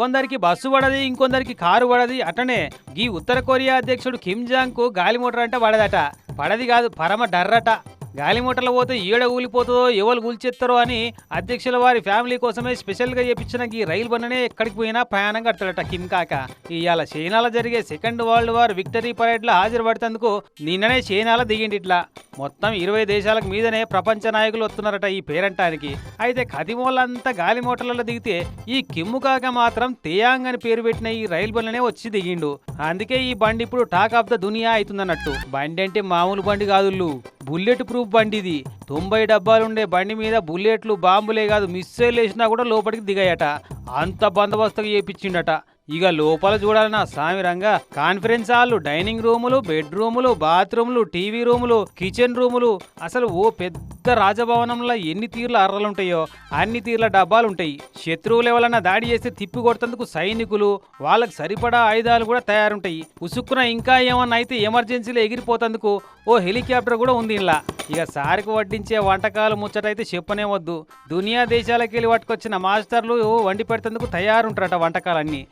కొందరికి bus పడది, ఇంకొందరికి car పడది. అట్లనే ఈ ఉత్తర కొరియా అధ్యక్షుడు కిమ్ జాంగ్ కు గాలి మోటార్ అంటే పడదట. పడది కాదు, పరమ డర్రట. గాలి మోటార్లో పోతే ఏడ కూలిపోతుందో, ఎవరు కూల్చేస్తారో అని అధ్యక్షుల వారి ఫ్యామిలీ కోసమే స్పెషల్గా చేపించిన ఈ రైలు బండనే ఎక్కడికి పోయినా ప్రయాణం కడతాడట కిమ్ కాక. ఇవాళ చైనాలో జరిగే సెకండ్ వరల్డ్ వార్ విక్టరీ పరేడ్లో హాజరు పడుతందుకు నిన్ననే చైనాలో దిగిండి. ఇట్లా మొత్తం 20 దేశాలకు మీదనే ప్రపంచ నాయకులు వస్తున్నారట ఈ పేరంటానికి. అయితే కదిమోళ్ళంతా గాలి మోటార్లలో దిగితే ఈ కిమ్ము కాక మాత్రం తేయాంగ్ అని పేరు పెట్టిన ఈ రైలు బండ్లనే వచ్చి దిగిండు. అందుకే ఈ బండి ఇప్పుడు టాక్ ఆఫ్ ద దునియా అవుతుందన్నట్టు. బండి అంటే మామూలు బండి కాదుళ్ళు, బుల్లెట్ ప్రూఫ్ బండి ఇది. 90 డబ్బాలుండే బండి మీద బుల్లెట్లు, బాంబులే కాదు మిస్సైల్ వేసినా కూడా లోపలికి దిగాయట. అంత బందోబస్తుగా చేపించిండట. ఇక లోపల చూడాలన్నా సామిరంగా కాన్ఫరెన్స్ హాళ్ళు, డైనింగ్ రూములు, బెడ్రూములు, బాత్రూములు, టీవీ రూములు, కిచెన్ రూములు, అసలు ఓ పెద్ద రాజభవనంలో ఎన్ని తీర్ల అర్రలుంటాయో అన్ని తీర్ల డబ్బాలుంటాయి. శత్రువులు ఎవరన్నా దాడి చేస్తే తిప్పి కొడుతందుకు సైనికులు, వాళ్ళకి సరిపడా ఆయుధాలు కూడా తయారుంటాయి. ఉసుక్కున ఇంకా ఏమన్నా అయితే ఎమర్జెన్సీలో ఎగిరిపోతందుకు ఓ హెలికాప్టర్ కూడా ఉంది ఇలా. ఇక సారికి వడ్డించే వంటకాలు ముచ్చటైతే చెప్పనే వద్దు. దునియా దేశాలకు వెళ్ళి పట్టుకొచ్చిన మాస్టర్లు వండి పెడుతందుకు తయారుంటారట వంటకాలన్నీ.